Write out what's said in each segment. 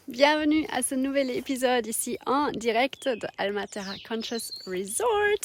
Bienvenue à ce nouvel épisode ici en direct de Almatera Conscious Resort.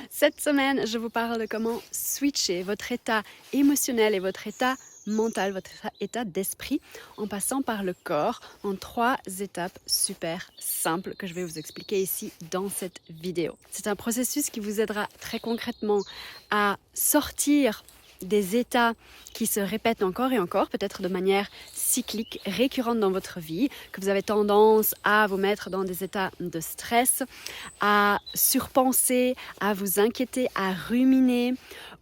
Cette semaine, je vous parle de comment switcher votre état émotionnel et votre état mental, votre état d'esprit en passant par le corps en 3 étapes super simples que je vais vous expliquer ici dans cette vidéo. C'est un processus qui vous aidera très concrètement à sortir des états qui se répètent encore et encore, peut-être de manière cyclique, récurrente dans votre vie, que vous avez tendance à vous mettre dans des états de stress, à surpenser, à vous inquiéter, à ruminer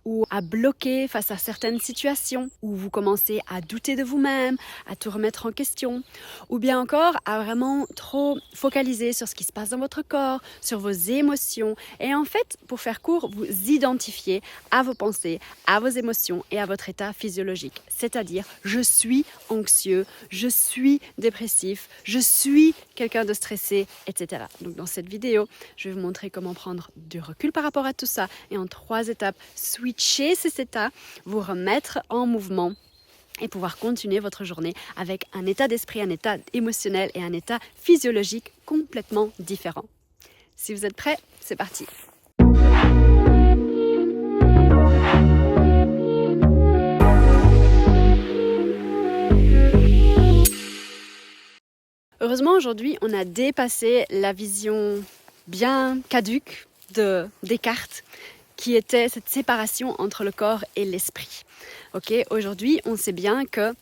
ou à bloquer face à certaines situations, où vous commencez à douter de vous-même, à tout remettre en question, ou bien encore à vraiment trop focaliser sur ce qui se passe dans votre corps, sur vos émotions, et en fait, pour faire court, vous identifiez à vos pensées, à vos émotions et à votre état physiologique, c'est-à-dire je suis anxieux, je suis dépressif, je suis quelqu'un de stressé, etc. Donc dans cette vidéo, je vais vous montrer comment prendre du recul par rapport à tout ça et en 3 étapes, switcher ces états, vous remettre en mouvement et pouvoir continuer votre journée avec un état d'esprit, un état émotionnel et un état physiologique complètement différent. Si vous êtes prêts, c'est parti. Heureusement, aujourd'hui, on a dépassé la vision bien caduque de Descartes, qui était cette séparation entre le corps et l'esprit. Aujourd'hui, on sait bien que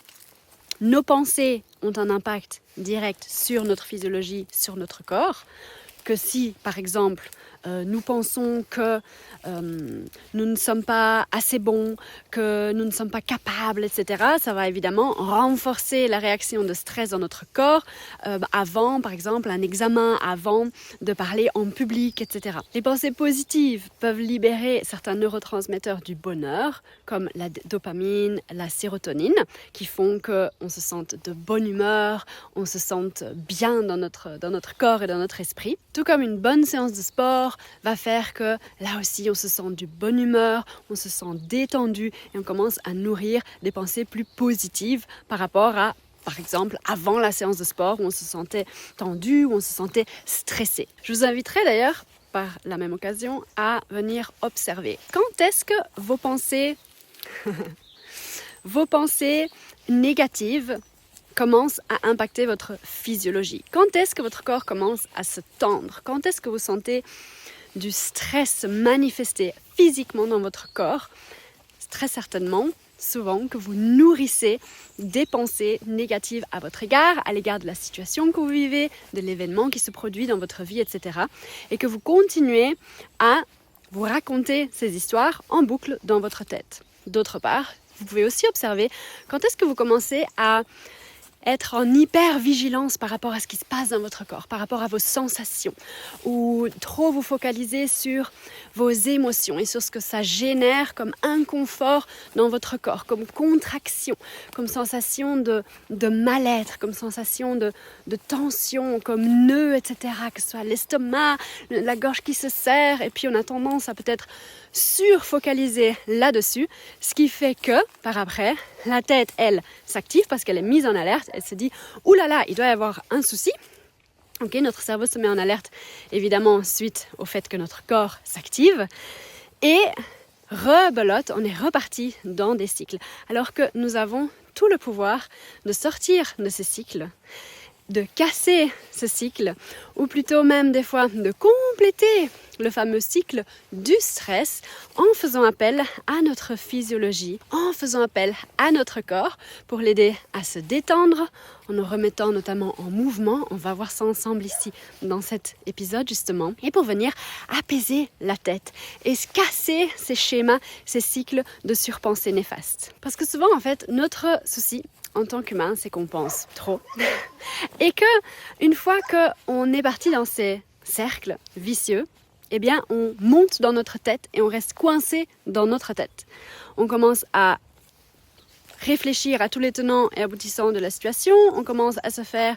nos pensées ont un impact direct sur notre physiologie, sur notre corps, que si, par exemple, nous pensons que nous ne sommes pas assez bons, que nous ne sommes pas capables, etc., ça va évidemment renforcer la réaction de stress dans notre corps avant, par exemple, un examen, avant de parler en public, etc. Les pensées positives peuvent libérer certains neurotransmetteurs du bonheur, comme la dopamine, la sérotonine, qui font qu'on se sente de bonne humeur, on se sente bien dans notre corps et dans notre esprit. Tout comme une bonne séance de sport va faire que là aussi on se sent de bonne humeur, on se sent détendu et on commence à nourrir des pensées plus positives par rapport à, par exemple, avant la séance de sport où on se sentait tendu, où on se sentait stressé. Je vous inviterai d'ailleurs par la même occasion à venir observer. Quand est-ce que vos pensées négatives commence à impacter votre physiologie? Quand est-ce que votre corps commence à se tendre? Quand est-ce que vous sentez du stress se manifester physiquement dans votre corps? C'est très certainement, souvent, que vous nourrissez des pensées négatives à votre égard, à l'égard de la situation que vous vivez, de l'événement qui se produit dans votre vie, etc. Et que vous continuez à vous raconter ces histoires en boucle dans votre tête. D'autre part, vous pouvez aussi observer quand est-ce que vous commencez à être en hyper-vigilance par rapport à ce qui se passe dans votre corps, par rapport à vos sensations, ou trop vous focaliser sur vos émotions et sur ce que ça génère comme inconfort dans votre corps, comme contraction, comme sensation de mal-être, comme sensation de tension, comme nœud, etc., que ce soit l'estomac, la gorge qui se serre, et puis on a tendance à peut-être surfocaliser là-dessus, ce qui fait que, par après, la tête, elle, s'active parce qu'elle est mise en alerte, elle se dit « Ouh là là, il doit y avoir un souci ». Notre cerveau se met en alerte, évidemment, suite au fait que notre corps s'active, et rebelote, on est reparti dans des cycles, alors que nous avons tout le pouvoir de sortir de ces cycles, de casser ce cycle, ou plutôt même des fois de compléter le fameux cycle du stress en faisant appel à notre physiologie, en faisant appel à notre corps pour l'aider à se détendre, en nous remettant notamment en mouvement. On va voir ça ensemble ici dans cet épisode justement, et pour venir apaiser la tête et se casser ces schémas, ces cycles de surpensée néfastes. Parce que souvent en fait, notre souci en tant qu'humain, c'est qu'on pense trop. Et que une fois qu'on est parti dans ces cercles vicieux, eh bien, on monte dans notre tête et on reste coincé dans notre tête. On commence à réfléchir à tous les tenants et aboutissants de la situation, on commence à se faire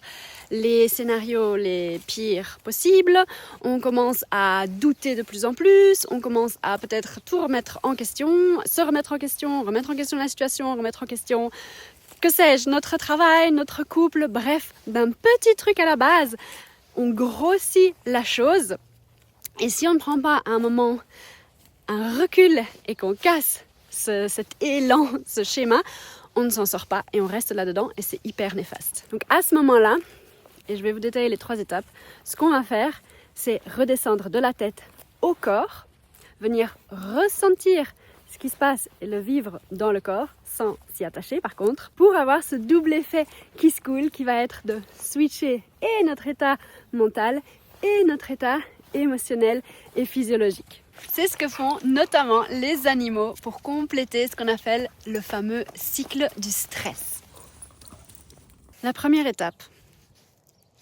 les scénarios les pires possibles, on commence à douter de plus en plus, on commence à peut-être tout remettre en question, se remettre en question, remettre en question la situation, remettre en question que sais-je, notre travail, notre couple, bref, d'un petit truc à la base, on grossit la chose. Et si on ne prend pas un moment, un recul et qu'on casse cet élan, ce schéma, on ne s'en sort pas et on reste là-dedans et c'est hyper néfaste. Donc à ce moment-là, et je vais vous détailler les 3 étapes, ce qu'on va faire, c'est redescendre de la tête au corps, venir ressentir ce qui se passe et le vivre dans le corps, sans s'y attacher par contre, pour avoir ce double effet qui se coule, qui va être de switcher et notre état mental et notre état émotionnel et physiologique. C'est ce que font notamment les animaux pour compléter ce qu'on appelle le fameux cycle du stress. La première étape,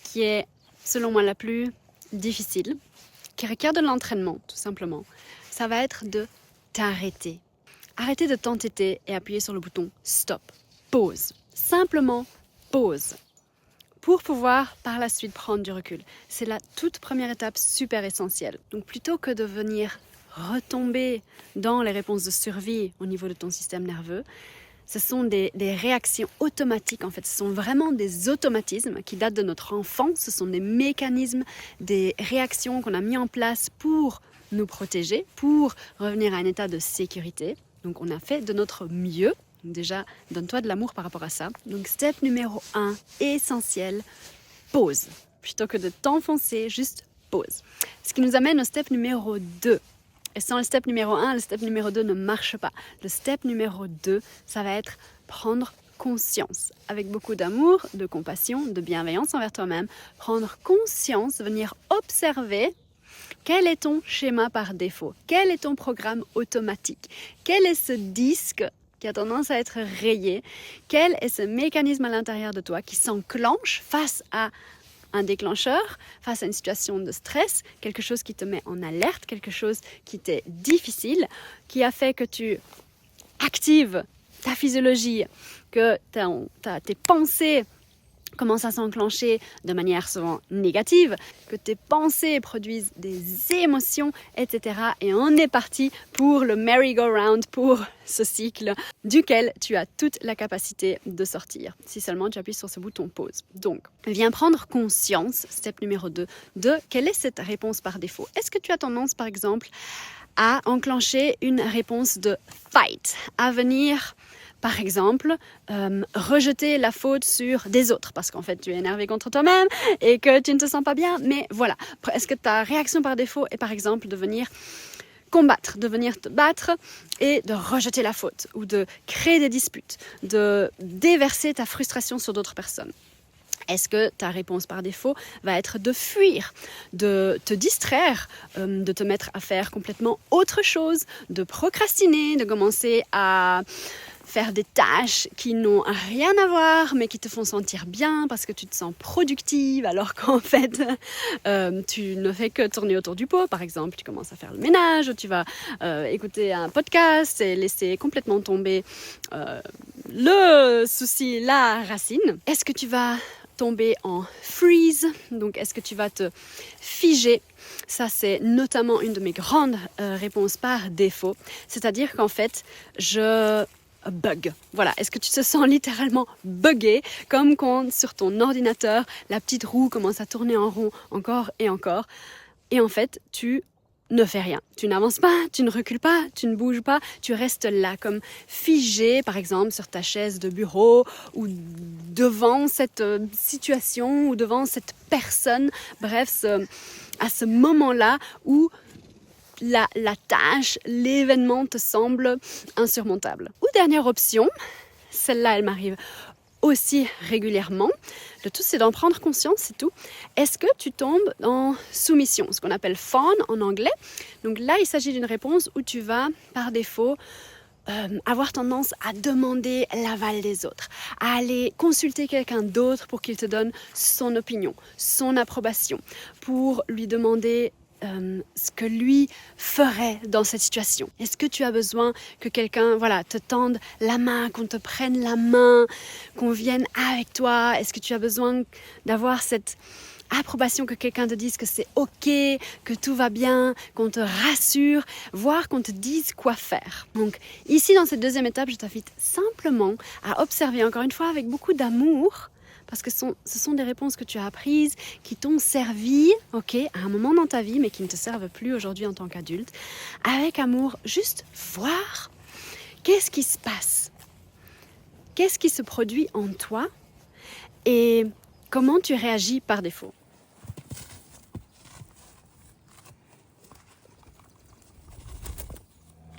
qui est selon moi la plus difficile, qui requiert de l'entraînement tout simplement, ça va être de t'arrêter. Arrêter de t'entêter et appuyer sur le bouton stop, pause, simplement pause, pour pouvoir par la suite prendre du recul. C'est la toute première étape super essentielle. Donc plutôt que de venir retomber dans les réponses de survie au niveau de ton système nerveux, ce sont des réactions automatiques en fait. Ce sont vraiment des automatismes qui datent de notre enfance. Ce sont des mécanismes, des réactions qu'on a mis en place pour nous protéger, pour revenir à un état de sécurité. Donc on a fait de notre mieux. Donc déjà, donne-toi de l'amour par rapport à ça. Donc step numéro 1, essentiel, pause. Plutôt que de t'enfoncer, juste pause. Ce qui nous amène au step numéro 2. Et sans le step numéro 1, le step numéro 2 ne marche pas. Le step numéro 2, ça va être prendre conscience. Avec beaucoup d'amour, de compassion, de bienveillance envers toi-même. Prendre conscience, venir observer quel est ton schéma par défaut. Quel est ton programme automatique. Quel est ce disque qui a tendance à être rayé. Quel est ce mécanisme à l'intérieur de toi qui s'enclenche face à un déclencheur, face à une situation de stress, quelque chose qui te met en alerte, quelque chose qui t'est difficile, qui a fait que tu actives ta physiologie, que tes pensées commencent à s'enclencher de manière souvent négative, que tes pensées produisent des émotions, etc. Et on est parti pour le merry-go-round, pour ce cycle duquel tu as toute la capacité de sortir. Si seulement tu appuies sur ce bouton pause. Donc, viens prendre conscience, step numéro 2, de quelle est cette réponse par défaut. Est-ce que tu as tendance, par exemple, à enclencher une réponse de fight, à venir par exemple, rejeter la faute sur des autres parce qu'en fait tu es énervé contre toi-même et que tu ne te sens pas bien, mais voilà. Est-ce que ta réaction par défaut est par exemple de venir combattre, de venir te battre et de rejeter la faute ou de créer des disputes, de déverser ta frustration sur d'autres personnes? Est-ce que ta réponse par défaut va être de fuir, de te distraire, de te mettre à faire complètement autre chose, de procrastiner, de commencer à faire des tâches qui n'ont rien à voir mais qui te font sentir bien parce que tu te sens productive alors qu'en fait tu ne fais que tourner autour du pot. Par exemple, tu commences à faire le ménage ou tu vas écouter un podcast et laisser complètement tomber le souci, la racine. Est-ce que tu vas tomber en freeze? Donc est-ce que tu vas te figer? Ça, c'est notamment une de mes grandes réponses par défaut. C'est-à-dire qu'en fait, je bug. Voilà, est-ce que tu te sens littéralement buggé, comme quand sur ton ordinateur, la petite roue commence à tourner en rond encore et encore, et en fait, tu ne fais rien. Tu n'avances pas, tu ne recules pas, tu ne bouges pas, tu restes là, comme figé, par exemple, sur ta chaise de bureau, ou devant cette situation, ou devant cette personne, bref, à ce moment-là où la tâche, l'événement te semble insurmontable. Ou dernière option, celle-là elle m'arrive aussi régulièrement, le tout c'est d'en prendre conscience, c'est tout. Est-ce que tu tombes en soumission, ce qu'on appelle fawn en anglais? Donc là il s'agit d'une réponse où tu vas par défaut avoir tendance à demander l'aval des autres, à aller consulter quelqu'un d'autre pour qu'il te donne son opinion, son approbation, pour lui demander ce que lui ferait dans cette situation? Est-ce que tu as besoin que quelqu'un te tende la main, qu'on te prenne la main, qu'on vienne avec toi? Est-ce que tu as besoin d'avoir cette approbation, que quelqu'un te dise que c'est ok, que tout va bien, qu'on te rassure, voire qu'on te dise quoi faire? Donc ici, dans cette deuxième étape, je t'invite simplement à observer, encore une fois, avec beaucoup d'amour, parce que ce sont des réponses que tu as apprises, qui t'ont servi, à un moment dans ta vie, mais qui ne te servent plus aujourd'hui en tant qu'adulte. Avec amour, juste voir qu'est-ce qui se passe, qu'est-ce qui se produit en toi et comment tu réagis par défaut.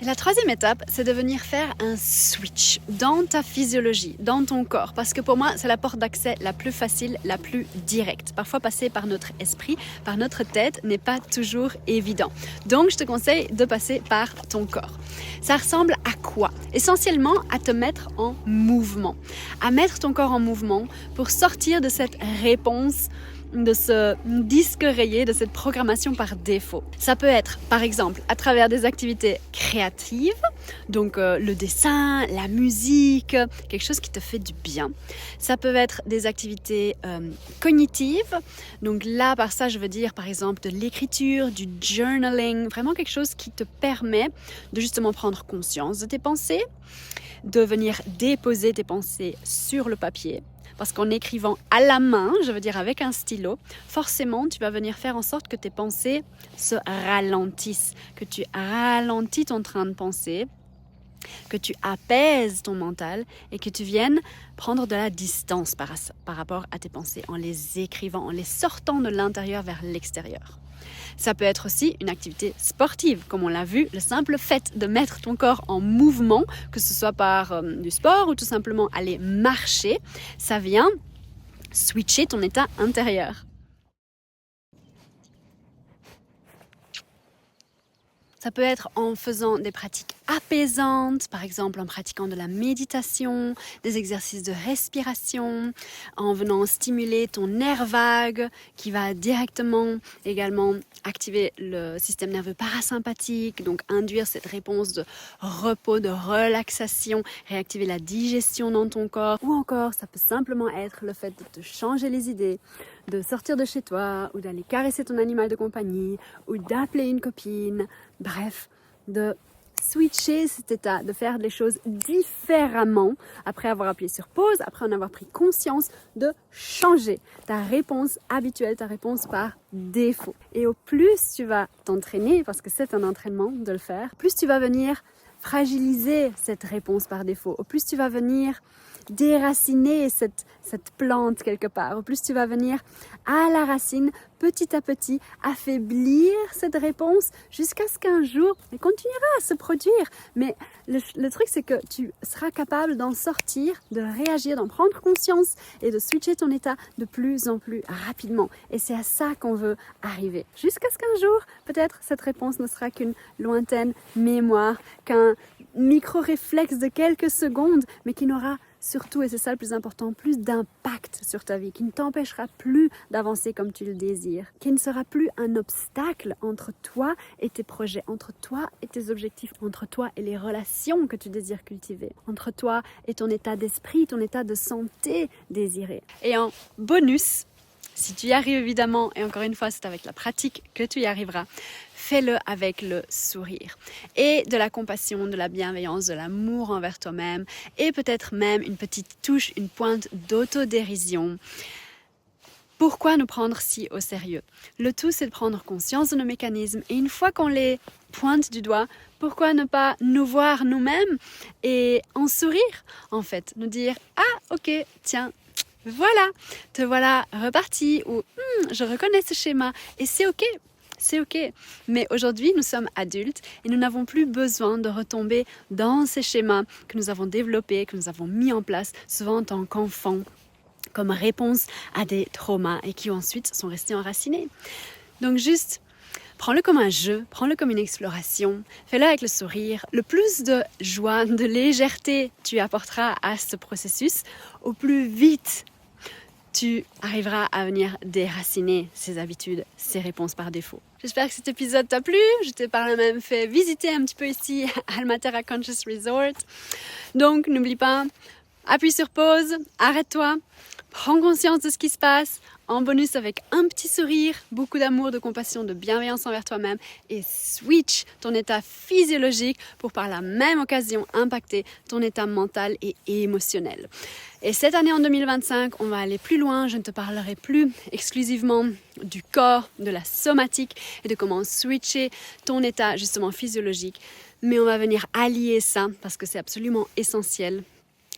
Et la troisième étape, c'est de venir faire un switch dans ta physiologie, dans ton corps. Parce que pour moi, c'est la porte d'accès la plus facile, la plus directe. Parfois, passer par notre esprit, par notre tête, n'est pas toujours évident. Donc, je te conseille de passer par ton corps. Ça ressemble à quoi? Essentiellement, à te mettre en mouvement. À mettre ton corps en mouvement pour sortir de cette réponse, de ce disque rayé, de cette programmation par défaut. Ça peut être, par exemple, à travers des activités créatives, donc le dessin, la musique, quelque chose qui te fait du bien. Ça peut être des activités cognitives, donc là, par ça, je veux dire, par exemple, de l'écriture, du journaling, vraiment quelque chose qui te permet de justement prendre conscience de tes pensées, de venir déposer tes pensées sur le papier. Parce qu'en écrivant à la main, je veux dire avec un stylo, forcément, tu vas venir faire en sorte que tes pensées se ralentissent, que tu ralentis ton train de pensée, que tu apaises ton mental et que tu viennes prendre de la distance par rapport à tes pensées en les écrivant, en les sortant de l'intérieur vers l'extérieur. Ça peut être aussi une activité sportive, comme on l'a vu, le simple fait de mettre ton corps en mouvement, que ce soit par du sport ou tout simplement aller marcher, ça vient switcher ton état intérieur. Ça peut être en faisant des pratiques apaisantes, par exemple en pratiquant de la méditation, des exercices de respiration, en venant stimuler ton nerf vague qui va directement également activer le système nerveux parasympathique, donc induire cette réponse de repos, de relaxation, réactiver la digestion dans ton corps. Ou encore, ça peut simplement être le fait de te changer les idées, de sortir de chez toi ou d'aller caresser ton animal de compagnie ou d'appeler une copine. Bref, de switcher cet état, de faire les choses différemment après avoir appuyé sur pause, après en avoir pris conscience, de changer ta réponse habituelle, ta réponse par défaut. Et au plus tu vas t'entraîner, parce que c'est un entraînement de le faire, plus tu vas venir fragiliser cette réponse par défaut, au plus tu vas venir déraciner cette plante quelque part, au plus tu vas venir à la racine, petit à petit, affaiblir cette réponse jusqu'à ce qu'un jour, elle continuera à se produire. Mais le truc, c'est que tu seras capable d'en sortir, de réagir, d'en prendre conscience et de switcher ton état de plus en plus rapidement. Et c'est à ça qu'on veut arriver. Jusqu'à ce qu'un jour, peut-être, cette réponse ne sera qu'une lointaine mémoire, qu'un micro-réflexe de quelques secondes, mais qui n'aura surtout, et c'est ça le plus important, plus d'impact sur ta vie, qui ne t'empêchera plus d'avancer comme tu le désires, qui ne sera plus un obstacle entre toi et tes projets, entre toi et tes objectifs, entre toi et les relations que tu désires cultiver, entre toi et ton état d'esprit, ton état de santé désiré. Et en bonus, si tu y arrives évidemment, et encore une fois, c'est avec la pratique que tu y arriveras, fais-le avec le sourire et de la compassion, de la bienveillance, de l'amour envers toi-même et peut-être même une petite touche, une pointe d'autodérision. Pourquoi nous prendre si au sérieux? Le tout, c'est de prendre conscience de nos mécanismes et une fois qu'on les pointe du doigt, pourquoi ne pas nous voir nous-mêmes et en sourire en fait, nous dire « Ah ok, tiens ». Voilà, te voilà reparti ou je reconnais ce schéma et c'est ok. C'est ok, mais aujourd'hui nous sommes adultes et nous n'avons plus besoin de retomber dans ces schémas que nous avons développés, que nous avons mis en place souvent en tant qu'enfants comme réponse à des traumas et qui ensuite sont restés enracinés. Donc juste, prends-le comme un jeu, prends-le comme une exploration, fais-le avec le sourire. Le plus de joie, de légèreté tu apporteras à ce processus, au plus vite tu arriveras à venir déraciner ces habitudes, ces réponses par défaut. J'espère que cet épisode t'a plu. Je t'ai par là même fait visiter un petit peu ici Almaterra Conscious Resort. Donc n'oublie pas, appuie sur pause, arrête-toi, prends conscience de ce qui se passe. En bonus avec un petit sourire, beaucoup d'amour, de compassion, de bienveillance envers toi-même et switch ton état physiologique pour par la même occasion impacter ton état mental et émotionnel. Et cette année en 2025, on va aller plus loin. Je ne te parlerai plus exclusivement du corps, de la somatique et de comment switcher ton état justement physiologique. Mais on va venir allier ça parce que c'est absolument essentiel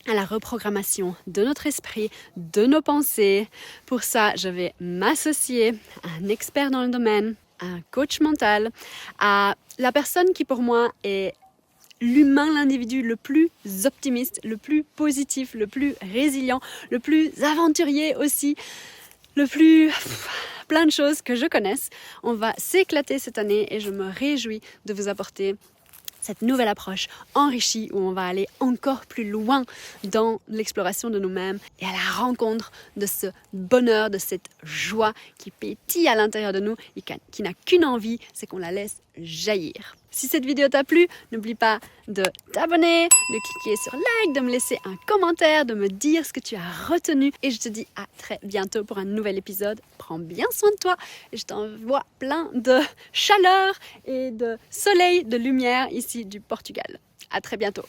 à la reprogrammation de notre esprit, de nos pensées. Pour ça, je vais m'associer à un expert dans le domaine, à un coach mental, à la personne qui pour moi est l'humain, l'individu le plus optimiste, le plus positif, le plus résilient, le plus aventurier aussi, le plus plein de choses que je connaisse. On va s'éclater cette année et je me réjouis de vous apporter cette nouvelle approche enrichie où on va aller encore plus loin dans l'exploration de nous-mêmes et à la rencontre de ce bonheur, de cette joie qui pétille à l'intérieur de nous et qui n'a qu'une envie, c'est qu'on la laisse jaillir. Si cette vidéo t'a plu, n'oublie pas de t'abonner, de cliquer sur like, de me laisser un commentaire, de me dire ce que tu as retenu. Et je te dis à très bientôt pour un nouvel épisode. Prends bien soin de toi et je t'envoie plein de chaleur et de soleil, de lumière ici du Portugal. À très bientôt.